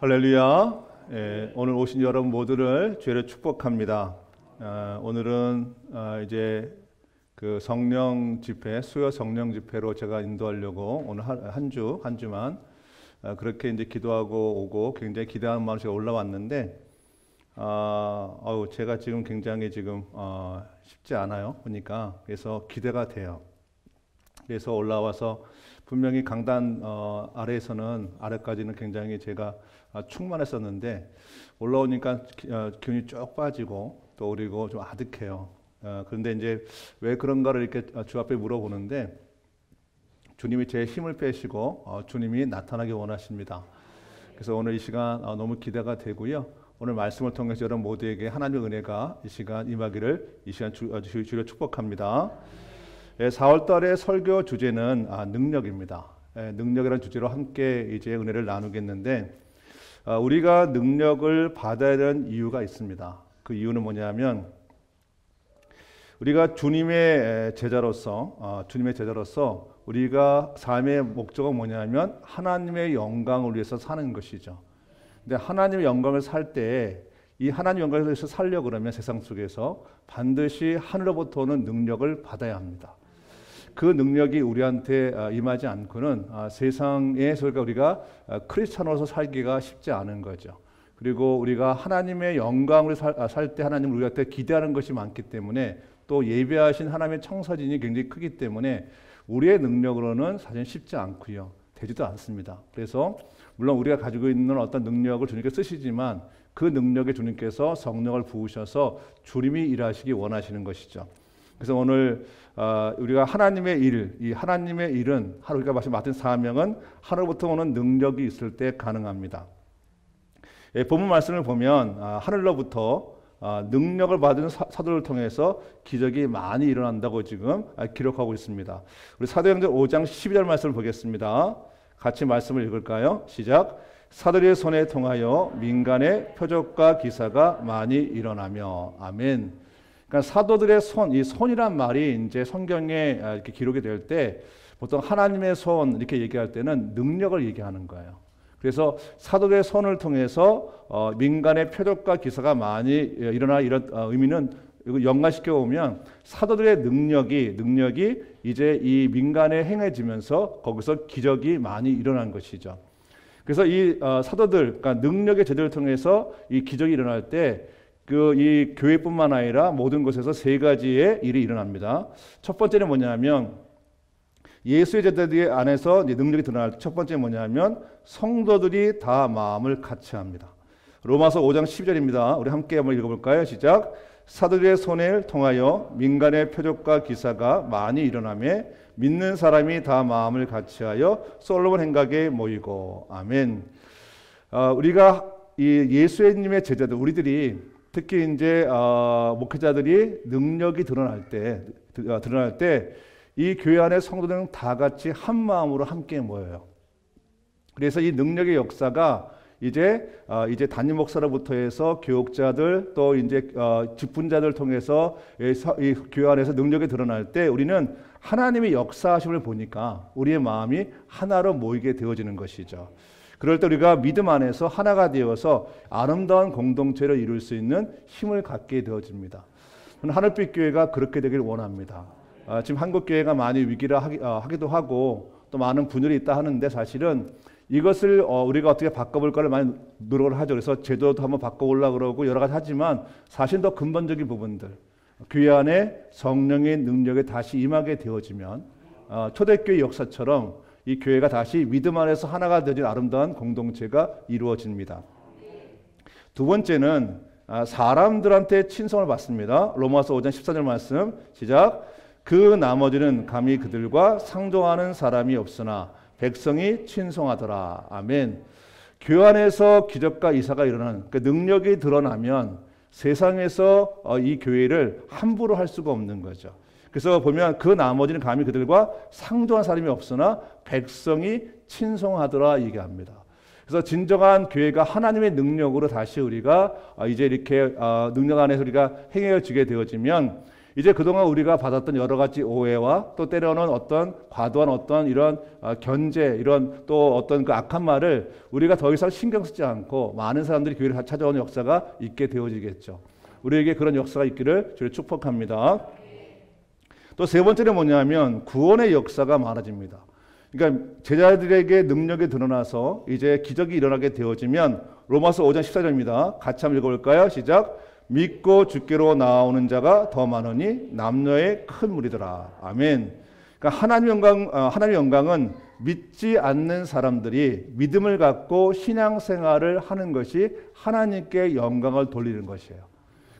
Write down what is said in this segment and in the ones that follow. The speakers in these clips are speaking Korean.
할렐루야. 오늘 오신 여러분 모두를 주의로 축복합니다. 오늘은 이제 그 성령 집회, 수요 성령 집회로 제가 인도하려고 오늘 한 주만 그렇게 이제 기도하고 오고 굉장히 기대하는 마음으로 제가 올라왔는데, 제가 지금 굉장히 쉽지 않아요. 보니까. 그래서 기대가 돼요. 그래서 올라와서 분명히 강단 아래까지는 굉장히 제가 충만했었는데 올라오니까 기운이 쭉 빠지고 또 그리고 좀 아득해요. 그런데 이제 왜 그런가를 이렇게 주 앞에 물어보는데, 주님이 제 힘을 빼시고 주님이 나타나기 원하십니다. 그래서 오늘 이 시간 너무 기대가 되고요. 오늘 말씀을 통해서 여러분 모두에게 하나님의 은혜가 이 시간 임하기를 이 시간 주로 축복합니다. 4월 달의 설교 주제는 능력입니다. 능력이라는 주제로 함께 이제 은혜를 나누겠는데, 우리가 능력을 받아야 되는 이유가 있습니다. 그 이유는 뭐냐면, 우리가 주님의 제자로서 우리가 삶의 목적은 뭐냐면 하나님의 영광을 위해서 사는 것이죠. 근데 하나님의 영광을 살 때, 이 하나님의 영광을 위해서 살려고 그러면 세상 속에서 반드시 하늘로부터 오는 능력을 받아야 합니다. 그 능력이 우리한테 임하지 않고는 세상에서 우리가 크리스찬으로서 살기가 쉽지 않은 거죠. 그리고 우리가 하나님의 영광으로 살 때 하나님을 우리한테 기대하는 것이 많기 때문에, 또 예배하신 하나님의 청사진이 굉장히 크기 때문에 우리의 능력으로는 사실 쉽지 않고요. 되지도 않습니다. 그래서 물론 우리가 가지고 있는 어떤 능력을 주님께 쓰시지만 그 능력에 주님께서 성령을 부으셔서 주님이 일하시기 원하시는 것이죠. 그래서 오늘 우리가 하나님의 일은 우리가 맡은 사명은 하늘부터 오는 능력이 있을 때 가능합니다. 본문 말씀을 보면 하늘로부터 능력을 받은 사도를 통해서 기적이 많이 일어난다고 지금 기록하고 있습니다. 우리 사도행전 5장 12절 말씀을 보겠습니다. 같이 말씀을 읽을까요? 시작. 사도의 손에 통하여 민간의 표적과 기사가 많이 일어나며. 아멘. 그러니까 사도들의 이 손이란 말이 이제 성경에 이렇게 기록이 될 때 보통 하나님의 손 이렇게 얘기할 때는 능력을 얘기하는 거예요. 그래서 사도의 손을 통해서 민간의 표적과 기사가 많이 일어나, 이런 의미는 연관시켜 보면 사도들의 능력이 이제 이 민간에 행해지면서 거기서 기적이 많이 일어난 것이죠. 그래서 이 사도들, 그러니까 능력의 제도를 통해서 이 기적이 일어날 때 이 교회뿐만 아니라 모든 곳에서 세 가지의 일이 일어납니다. 첫 번째는 뭐냐면, 예수의 제자들 안에서 능력이 드러날 때 첫 번째 뭐냐면 성도들이 다 마음을 같이 합니다. 로마서 5장 12절입니다. 우리 함께 한번 읽어볼까요? 시작. 사도들의 손을 통하여 민간의 표적과 기사가 많이 일어나며 믿는 사람이 다 마음을 같이하여 솔로몬 행각에 모이고. 아멘. 우리가 이 예수님의 제자들, 우리들이 특히 이제 목회자들이 능력이 드러날 때 이 교회 안의 성도들은 다 같이 한 마음으로 함께 모여요. 그래서 이 능력의 역사가 이제 담임 목사로부터 해서 교육자들 또 이제 직분자들 통해서 이 교회 안에서 능력이 드러날 때 우리는 하나님의 역사하심을 보니까 우리의 마음이 하나로 모이게 되어지는 것이죠. 그럴 때 우리가 믿음 안에서 하나가 되어서 아름다운 공동체를 이룰 수 있는 힘을 갖게 되어집니다. 저는 하늘빛 교회가 그렇게 되길 원합니다. 지금 한국 교회가 많이 위기를 하기도 하고 또 많은 분열이 있다 하는데, 사실은 이것을 우리가 어떻게 바꿔볼까를 많이 노력을 하죠. 그래서 제도도 한번 바꿔보려고 그러고 여러 가지 하지만 사실 더 근본적인 부분들, 교회 안에 성령의 능력에 다시 임하게 되어지면 초대교회 역사처럼 이 교회가 다시 믿음 안에서 하나가 되어진 아름다운 공동체가 이루어집니다. 두 번째는 사람들한테 친송을 받습니다. 로마서 5장 14절 말씀 시작. 그 나머지는 감히 그들과 상종하는 사람이 없으나 백성이 친송하더라. 아멘. 교회 안에서 기적과 이사가 일어나는 그 능력이 드러나면 세상에서 이 교회를 함부로 할 수가 없는 거죠. 그래서 보면 그 나머지는 감히 그들과 상종한 사람이 없으나 백성이 친송하더라 얘기합니다. 그래서 진정한 교회가 하나님의 능력으로 다시 우리가 이제 이렇게 능력 안에서 우리가 행해지게 되어지면 이제 그동안 우리가 받았던 여러 가지 오해와 또 때로는 어떤 과도한 어떤 이런 견제, 이런 또 어떤 그 악한 말을 우리가 더 이상 신경 쓰지 않고 많은 사람들이 교회를 찾아오는 역사가 있게 되어지겠죠. 우리에게 그런 역사가 있기를 주를 축복합니다. 또 세 번째는 뭐냐면 구원의 역사가 많아집니다. 그러니까 제자들에게 능력이 드러나서 이제 기적이 일어나게 되어지면 로마서 5장 14절입니다. 같이 한번 읽어볼까요? 시작. 믿고 주께로 나오는 자가 더 많으니 남녀의 큰 무리더라. 아멘. 그러니까 하나님의 영광은 믿지 않는 사람들이 믿음을 갖고 신앙생활을 하는 것이 하나님께 영광을 돌리는 것이에요.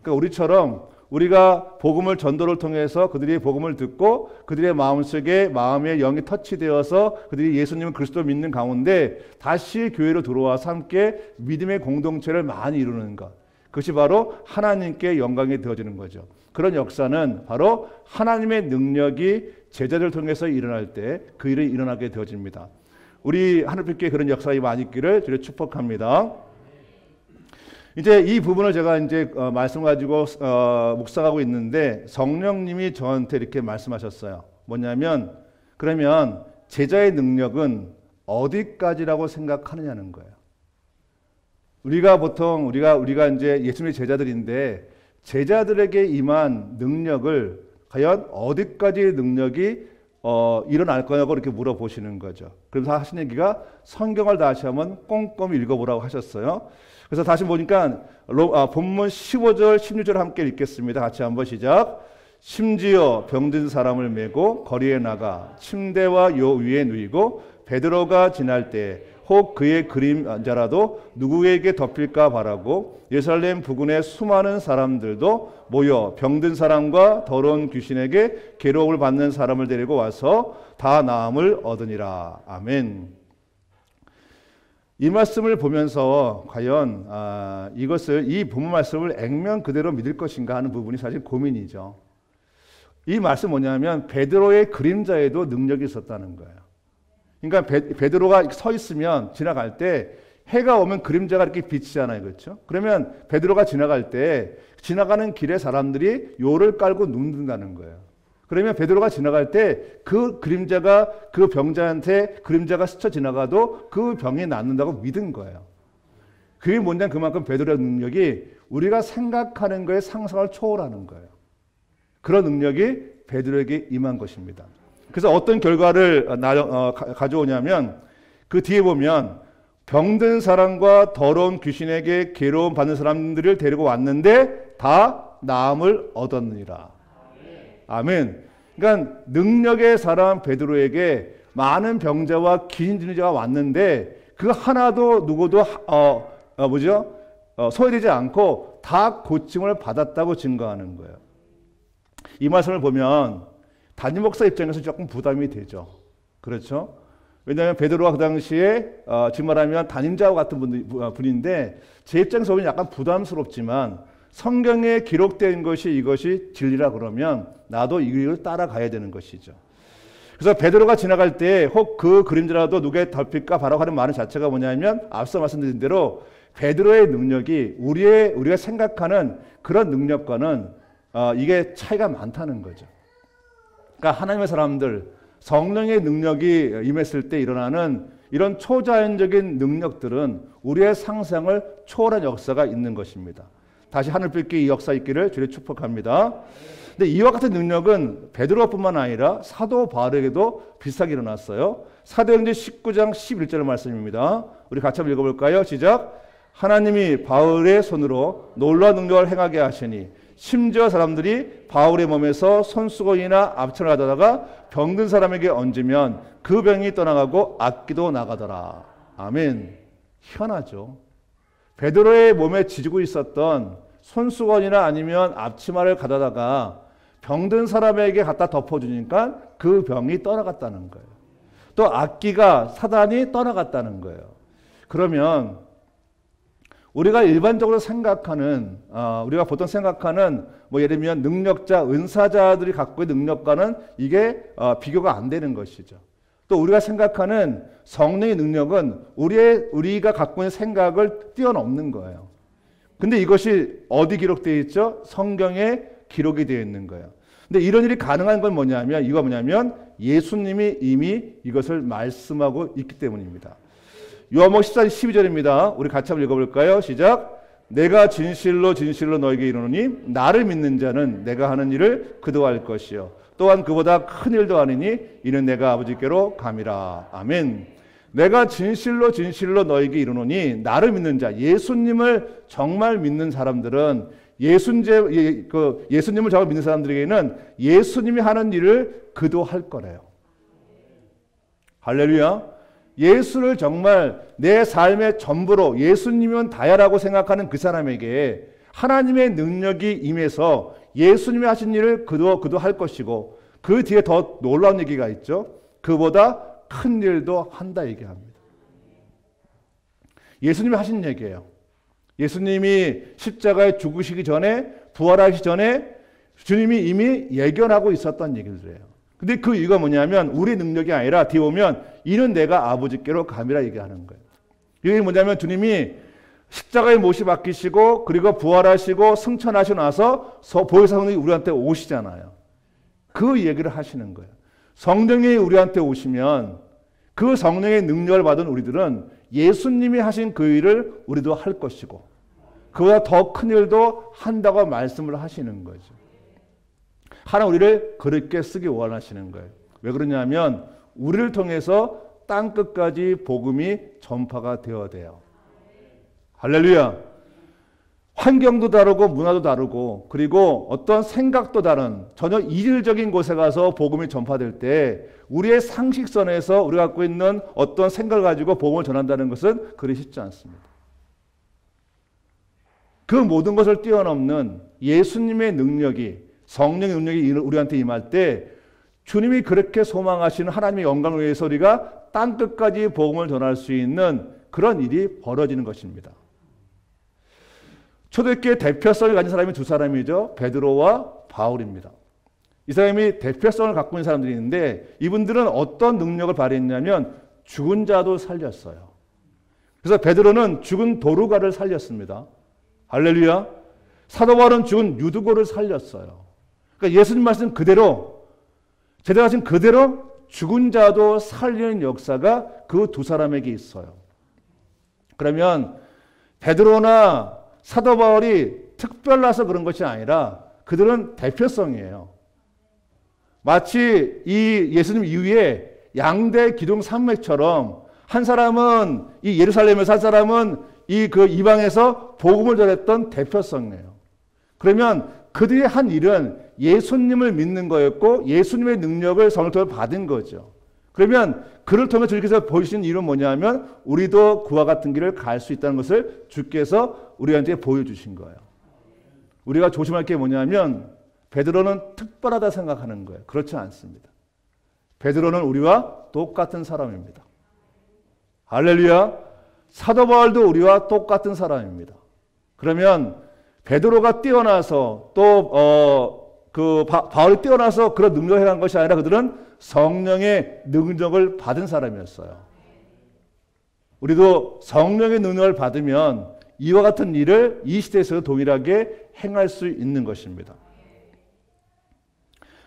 그러니까 우리처럼 우리가 복음을 전도를 통해서 그들이 복음을 듣고 그들의 마음속에 마음의 영이 터치되어서 그들이 예수님을 그리스도 믿는 가운데 다시 교회로 들어와서 함께 믿음의 공동체를 많이 이루는 것. 그것이 바로 하나님께 영광이 되어지는 거죠. 그런 역사는 바로 하나님의 능력이 제자들을 통해서 일어날 때 그 일이 일어나게 되어집니다. 우리 하늘빛교회 그런 역사가 많이 있기를 주를 축복합니다. 이제 이 부분을 제가 이제 말씀 가지고 묵상하고 있는데 성령님이 저한테 이렇게 말씀하셨어요. 뭐냐면 그러면 제자의 능력은 어디까지라고 생각하느냐는 거예요. 우리가 보통 우리가 이제 예수님의 제자들인데 제자들에게 임한 능력을 과연 어디까지의 능력이 일어날 거냐고 이렇게 물어보시는 거죠. 그래서 하신 얘기가 성경을 다시 한번 꼼꼼히 읽어보라고 하셨어요. 그래서 다시 보니까 본문 15절 16절 함께 읽겠습니다. 같이 한번 시작. 심지어 병든 사람을 메고 거리에 나가 침대와 요 위에 누이고 베드로가 지날 때 혹 그의 그림자라도 누구에게 덮일까 바라고 예루살렘 부근의 수많은 사람들도 모여 병든 사람과 더러운 귀신에게 괴로움을 받는 사람을 데리고 와서 다 나음을 얻으니라. 아멘. 이 말씀을 보면서 과연 이 본문 말씀을 액면 그대로 믿을 것인가 하는 부분이 사실 고민이죠. 이 말씀 뭐냐면 베드로의 그림자에도 능력이 있었다는 거예요. 그러니까 베드로가 서 있으면 지나갈 때 해가 오면 그림자가 이렇게 비치잖아요. 그렇죠? 그러면 베드로가 지나갈 때 지나가는 길에 사람들이 요를 깔고 눕는다는 거예요. 그러면 베드로가 지나갈 때 그 그림자가 그 병자한테 그림자가 스쳐 지나가도 그 병이 낫는다고 믿은 거예요. 그게 뭐냐면 그만큼 베드로의 능력이 우리가 생각하는 거에 상상을 초월하는 거예요. 그런 능력이 베드로에게 임한 것입니다. 그래서 어떤 결과를 가져오냐면 그 뒤에 보면 병든 사람과 더러운 귀신에게 괴로움 받는 사람들을 데리고 왔는데 다 나음을 얻었느니라. 아멘. 그러니까 능력의 사람 베드로에게 많은 병자와 귀신 들린 자가 왔는데 그 하나도 누구도 소외되지 않고 다 고침을 받았다고 증거하는 거예요. 이 말씀을 보면 담임 목사 입장에서 조금 부담이 되죠. 그렇죠? 왜냐하면 베드로가 그 당시에 지금 말하면 담임자와 같은 분인데 제 입장에서 보면 약간 부담스럽지만 성경에 기록된 것이 이것이 진리라 그러면 나도 이 길을 따라가야 되는 것이죠. 그래서 베드로가 지나갈 때 혹 그 그림자라도 누구에 덮일까 바라고 하는 말 자체가 뭐냐면 앞서 말씀드린 대로 베드로의 능력이 우리가 생각하는 그런 능력과는 이게 차이가 많다는 거죠. 그러니까 하나님의 사람들, 성령의 능력이 임했을 때 일어나는 이런 초자연적인 능력들은 우리의 상상을 초월한 역사가 있는 것입니다. 다시 하늘빛기 이 역사 있기를 주를 축복합니다. 근데 이와 같은 능력은 베드로뿐만 아니라 사도 바울에게도 비슷하게 일어났어요. 사도행전 19장 11절 말씀입니다. 우리 같이 한번 읽어볼까요? 시작. 하나님이 바울의 손으로 놀라운 능력을 행하게 하시니 심지어 사람들이 바울의 몸에서 손수건이나 압천을 가져다가 병든 사람에게 얹으면 그 병이 떠나가고 악기도 나가더라. 아멘. 희한하죠. 베드로의 몸에 지지고 있었던 손수건이나 아니면 앞치마를 가져다가 병든 사람에게 갖다 덮어주니까 그 병이 떠나갔다는 거예요. 또 악기가 사단이 떠나갔다는 거예요. 그러면 우리가 일반적으로 생각하는 우리가 보통 생각하는 예를 들면 능력자, 은사자들이 갖고 있는 능력과는 이게 비교가 안 되는 것이죠. 또 우리가 생각하는 성령의 능력은 우리가 갖고 있는 생각을 뛰어넘는 거예요. 근데 이것이 어디 기록되어 있죠? 성경에 기록이 되어 있는 거예요. 근데 이런 일이 가능한 건 뭐냐면 이거 뭐냐면 예수님이 이미 이것을 말씀하고 있기 때문입니다. 요한복음 14장 12절입니다. 우리 같이 한번 읽어볼까요? 시작. 내가 진실로 진실로 너에게 이르노니 나를 믿는 자는 내가 하는 일을 그도 할 것이요 또한 그보다 큰 일도 하느니 이는 내가 아버지께로 감이라. 아멘. 내가 진실로 진실로 너에게 이르노니 나를 믿는 자, 예수님을 정말 믿는 사람들은 예수님을 정말 믿는 사람들에게는 예수님이 하는 일을 그도 할 거래요. 할렐루야. 예수를 정말 내 삶의 전부로 예수님은 다야라고 생각하는 그 사람에게 하나님의 능력이 임해서 예수님이 하신 일을 그도 할 것이고 그 뒤에 더 놀라운 얘기가 있죠. 그보다 큰 일도 한다 얘기합니다. 예수님이 하신 얘기예요. 예수님이 십자가에 죽으시기 전에 부활하기 전에 주님이 이미 예견하고 있었던 얘기들이에요. 근데 그 이유가 뭐냐면 우리 능력이 아니라 뒤에 보면 이는 내가 아버지께로 감이라 얘기하는 거예요. 이게 뭐냐면 주님이 십자가에 못이 박히시고 그리고 부활하시고 승천하시고 나서 보혜사성령이 우리한테 오시잖아요. 그 얘기를 하시는 거예요. 성령이 우리한테 오시면 그 성령의 능력을 받은 우리들은 예수님이 하신 그 일을 우리도 할 것이고 그보다 더 큰 일도 한다고 말씀을 하시는 거죠. 하나님 우리를 그렇게 쓰기 원하시는 거예요. 왜 그러냐면 우리를 통해서 땅 끝까지 복음이 전파가 되어야 돼요. 할렐루야. 환경도 다르고 문화도 다르고 그리고 어떤 생각도 다른 전혀 이질적인 곳에 가서 복음이 전파될 때 우리의 상식선에서 우리가 갖고 있는 어떤 생각을 가지고 복음을 전한다는 것은 그리 쉽지 않습니다. 그 모든 것을 뛰어넘는 예수님의 능력이 성령의 능력이 우리한테 임할 때 주님이 그렇게 소망하시는 하나님의 영광을 위해서 우리가 땅끝까지 복음을 전할 수 있는 그런 일이 벌어지는 것입니다. 초대교회 대표성을 가진 사람이 두 사람이죠. 베드로와 바울입니다. 이 사람이 대표성을 갖고 있는 사람들이 있는데 이분들은 어떤 능력을 발휘했냐면 죽은 자도 살렸어요. 그래서 베드로는 죽은 도루가를 살렸습니다. 할렐루야. 사도 바울은 죽은 유두고를 살렸어요. 그러니까 예수님 말씀 그대로 제대로 하신 그대로 죽은 자도 살리는 역사가 그 두 사람에게 있어요. 그러면 베드로나 사도 바울이 특별나서 그런 것이 아니라 그들은 대표성이에요. 마치 이 예수님 이후에 양대 기둥 산맥처럼 한 사람은 이 예루살렘에서 한 사람은 이 그 이방에서 복음을 전했던 대표성이에요. 그러면 그들이 한 일은 예수님을 믿는 거였고 예수님의 능력을 성령을 통해 받은 거죠. 그러면 그를 통해 주께서 보여주신 일은 뭐냐면 우리도 그와 같은 길을 갈 수 있다는 것을 주께서 우리한테 보여주신 거예요. 우리가 조심할 게 뭐냐면 베드로는 특별하다 생각하는 거예요. 그렇지 않습니다. 베드로는 우리와 똑같은 사람입니다. 할렐루야. 사도 바울도 우리와 똑같은 사람입니다. 그러면 베드로가 뛰어나서 바울이 뛰어나서 그런 능력을 행한 것이 아니라 그들은 성령의 능력을 받은 사람이었어요. 우리도 성령의 능력을 받으면 이와 같은 일을 이 시대에서 동일하게 행할 수 있는 것입니다.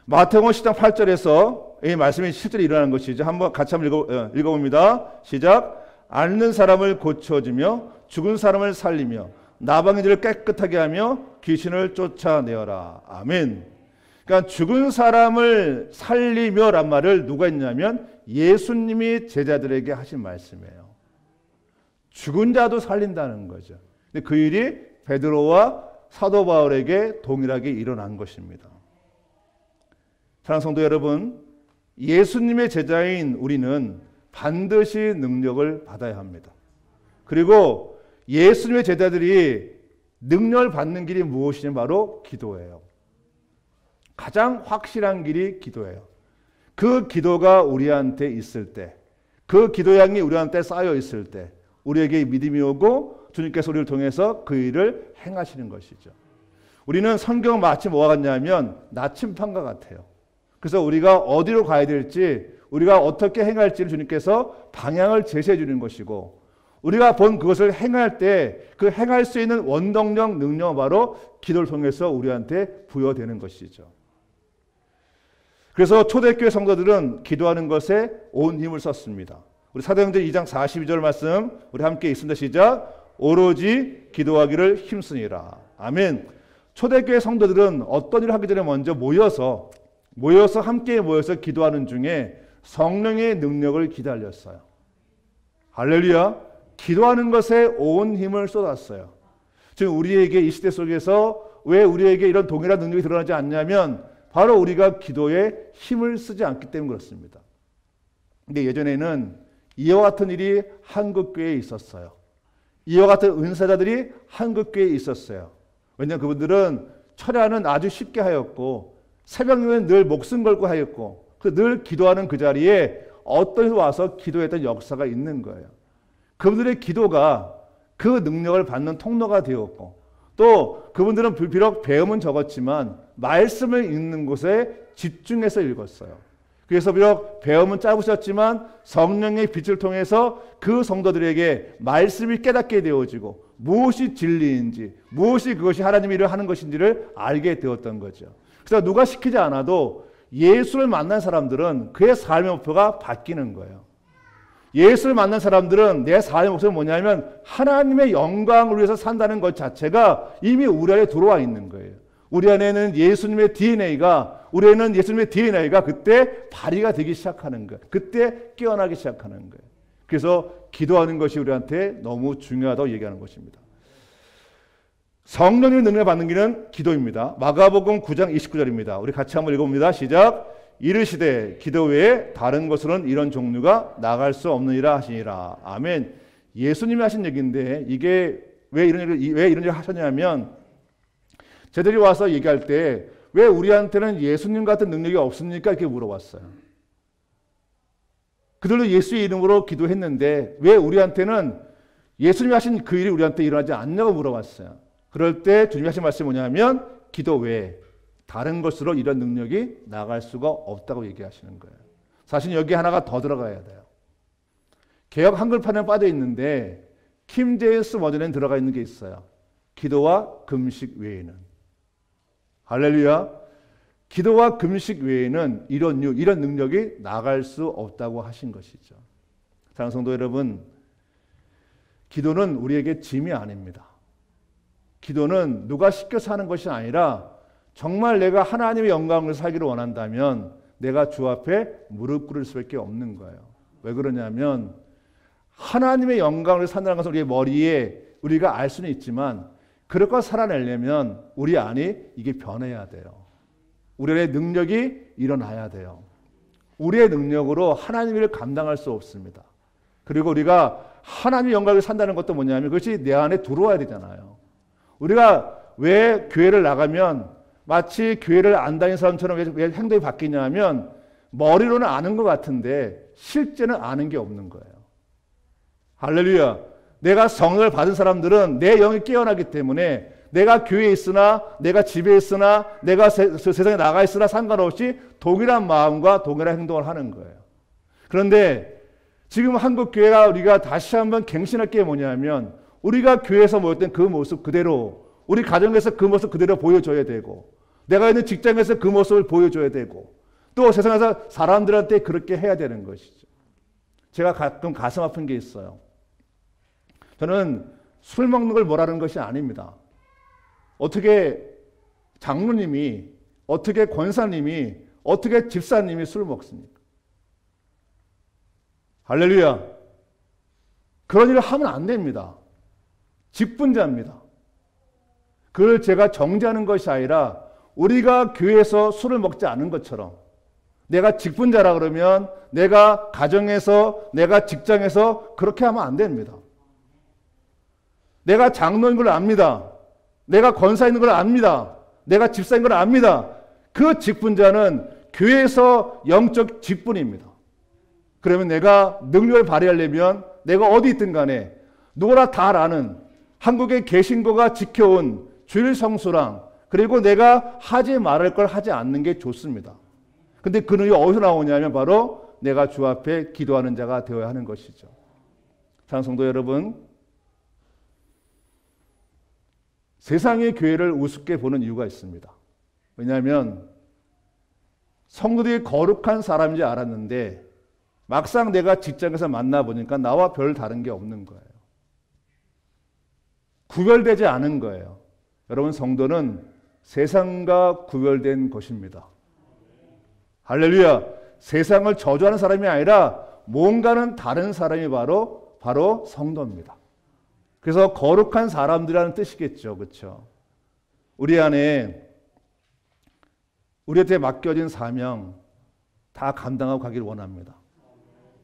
마태복음 10장 8절에서 이 말씀이 실제로 일어나는 것이죠. 같이 한번 읽어봅니다. 시작. 앓는 사람을 고쳐주며 죽은 사람을 살리며 나방의 질을 깨끗하게 하며 귀신을 쫓아내어라. 아멘. 그러니까 죽은 사람을 살리며란 말을 누가 했냐면 예수님이 제자들에게 하신 말씀이에요. 죽은 자도 살린다는 거죠. 근데 그 일이 베드로와 사도 바울에게 동일하게 일어난 것입니다. 사랑하는 성도 여러분, 예수님의 제자인 우리는 반드시 능력을 받아야 합니다. 그리고 예수님의 제자들이 능력을 받는 길이 무엇이냐 바로 기도예요. 가장 확실한 길이 기도예요. 그 기도가 우리한테 있을 때, 그 기도양이 우리한테 쌓여 있을 때 우리에게 믿음이 오고 주님께서 우리를 통해서 그 일을 행하시는 것이죠. 우리는 성경 마치 뭐가 같냐면 나침판과 같아요. 그래서 우리가 어디로 가야 될지 우리가 어떻게 행할지를 주님께서 방향을 제시해 주는 것이고 우리가 본 그것을 행할 때 그 행할 수 있는 원동력 능력은 바로 기도를 통해서 우리한테 부여되는 것이죠. 그래서 초대교회 성도들은 기도하는 것에 온 힘을 썼습니다. 우리 사도행전 2장 42절 말씀 우리 함께 읽습니다. 시작. 오로지 기도하기를 힘쓰니라. 아멘. 초대교회 성도들은 어떤 일을 하기 전에 먼저 모여서 함께 모여서 기도하는 중에 성령의 능력을 기다렸어요. 할렐루야. 기도하는 것에 온 힘을 쏟았어요. 지금 우리에게 이 시대 속에서 왜 우리에게 이런 동일한 능력이 드러나지 않냐면 바로 우리가 기도에 힘을 쓰지 않기 때문에 그렇습니다. 근데 예전에는 이와 같은 일이 한국교회에 있었어요. 이와 같은 은사자들이 한국교회에 있었어요. 왜냐하면 그분들은 철야는 아주 쉽게 하였고 새벽에는 늘 목숨 걸고 하였고 늘 기도하는 그 자리에 어떤 이가 와서 기도했던 역사가 있는 거예요. 그분들의 기도가 그 능력을 받는 통로가 되었고 또 그분들은 비록 배움은 적었지만 말씀을 읽는 곳에 집중해서 읽었어요. 그래서 비록 배움은 짧으셨지만 성령의 빛을 통해서 그 성도들에게 말씀이 깨닫게 되어지고 무엇이 진리인지 무엇이 그것이 하나님의 일을 하는 것인지를 알게 되었던 거죠. 그래서 누가 시키지 않아도 예수를 만난 사람들은 그의 삶의 목표가 바뀌는 거예요. 예수를 만난 사람들은 내 삶의 목표는 뭐냐면 하나님의 영광을 위해서 산다는 것 자체가 이미 우리 안에 들어와 있는 거예요. 우리 안에는 예수님의 DNA가 그때 발휘가 되기 시작하는 거예요. 그때 깨어나기 시작하는 거예요. 그래서 기도하는 것이 우리한테 너무 중요하다고 얘기하는 것입니다. 성령의 능력을 받는 길은 기도입니다. 마가복음 9장 29절입니다. 우리 같이 한번 읽어봅니다. 시작. 이르시되 기도 외에 다른 것으로는 이런 종류가 나갈 수 없느니라 하시니라. 아멘. 예수님이 하신 얘기인데 이게 왜 이런 일을 하셨냐면 저들이 와서 얘기할 때 왜 우리한테는 예수님 같은 능력이 없습니까? 이렇게 물어봤어요. 그들도 예수의 이름으로 기도했는데 왜 우리한테는 예수님이 하신 그 일이 우리한테 일어나지 않냐고 물어봤어요. 그럴 때 주님이 하신 말씀이 뭐냐면 기도 외에 다른 것으로 이런 능력이 나갈 수가 없다고 얘기하시는 거예요. 사실 여기 하나가 더 들어가야 돼요. 개역 한글판에 빠져 있는데 킴 제임스 버전에 들어가 있는 게 있어요. 기도와 금식 외에는. 할렐루야. 기도와 금식 외에는 이런 능력이 나갈 수 없다고 하신 것이죠. 사랑하는 성도 여러분, 기도는 우리에게 짐이 아닙니다. 기도는 누가 시켜서 하는 것이 아니라 정말 내가 하나님의 영광을 살기를 원한다면 내가 주 앞에 무릎 꿇을 수밖에 없는 거예요. 왜 그러냐면 하나님의 영광을 산다는 것은 우리의 머리에 우리가 알 수는 있지만 그럴 걸 살아내려면 우리 안이 이게 변해야 돼요. 우리의 능력이 일어나야 돼요. 우리의 능력으로 하나님의 일을 감당할 수 없습니다. 그리고 우리가 하나님의 영광을 산다는 것도 뭐냐면 그것이 내 안에 들어와야 되잖아요. 우리가 왜 교회를 나가면 마치 교회를 안 다니는 사람처럼 왜 행동이 바뀌냐 하면 머리로는 아는 것 같은데 실제는 아는 게 없는 거예요. 할렐루야. 내가 성령을 받은 사람들은 내 영이 깨어나기 때문에 내가 교회에 있으나 내가 집에 있으나 내가 세상에 나가 있으나 상관없이 동일한 마음과 동일한 행동을 하는 거예요. 그런데 지금 한국 교회가 우리가 다시 한번 갱신할 게 뭐냐면 우리가 교회에서 모였던 그 모습 그대로 우리 가정에서 그 모습 그대로 보여줘야 되고 내가 있는 직장에서 그 모습을 보여줘야 되고 또 세상에서 사람들한테 그렇게 해야 되는 것이죠. 제가 가끔 가슴 아픈 게 있어요. 저는 술 먹는 걸 뭐라는 것이 아닙니다. 어떻게 장로님이, 어떻게 권사님이, 어떻게 집사님이 술 먹습니까? 할렐루야. 그런 일을 하면 안 됩니다. 직분자입니다. 그걸 제가 정죄하는 것이 아니라 우리가 교회에서 술을 먹지 않은 것처럼 내가 직분자라 그러면 내가 가정에서 내가 직장에서 그렇게 하면 안 됩니다. 내가 장로인 걸 압니다. 내가 권사인 걸 압니다. 내가 집사인 걸 압니다. 그 직분자는 교회에서 영적 직분입니다. 그러면 내가 능력을 발휘하려면 내가 어디 있든 간에 누구나 다 아는 한국의 개신교가 지켜온 주일 성수랑 그리고 내가 하지 말할 걸 하지 않는 게 좋습니다. 근데 그 능력이 어디서 나오냐면 바로 내가 주 앞에 기도하는 자가 되어야 하는 것이죠. 사랑하는 성도 여러분, 세상의 교회를 우습게 보는 이유가 있습니다. 왜냐하면 성도들이 거룩한 사람인지 알았는데 막상 내가 직장에서 만나보니까 나와 별 다른 게 없는 거예요. 구별되지 않은 거예요. 여러분, 성도는 세상과 구별된 것입니다. 할렐루야. 세상을 저주하는 사람이 아니라 뭔가는 다른 사람이 바로 성도입니다. 그래서 거룩한 사람들이라는 뜻이겠죠. 그렇죠? 우리 안에 우리한테 맡겨진 사명 다 감당하고 가기를 원합니다.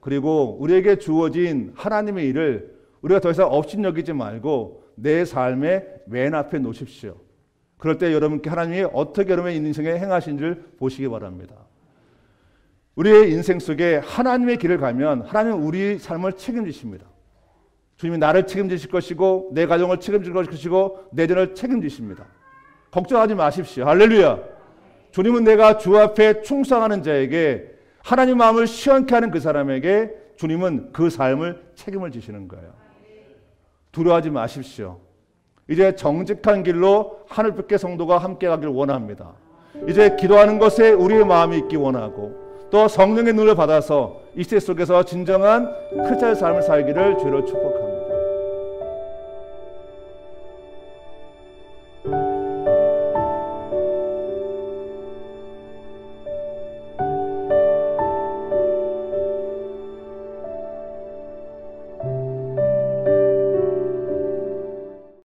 그리고 우리에게 주어진 하나님의 일을 우리가 더 이상 업신여기지 말고 내 삶의 맨 앞에 놓으십시오. 그럴 때 여러분께 하나님이 어떻게 여러분의 인생에 행하신지를 보시기 바랍니다. 우리의 인생 속에 하나님의 길을 가면 하나님은 우리 삶을 책임지십니다. 주님이 나를 책임지실 것이고 내 가정을 책임질 것이고 내 전을 책임지십니다. 걱정하지 마십시오. 할렐루야. 주님은 내가 주 앞에 충성하는 자에게 하나님 마음을 시원케 하는 그 사람에게 주님은 그 삶을 책임을 지시는 거예요. 두려워하지 마십시오. 이제 정직한 길로 하늘빛의 성도가 함께 가길 원합니다. 이제 기도하는 것에 우리의 마음이 있기 원하고 또 성령의 눈을 받아서 이 세대 속에서 진정한 크리스찬의 삶을 살기를 주로 축복합니다.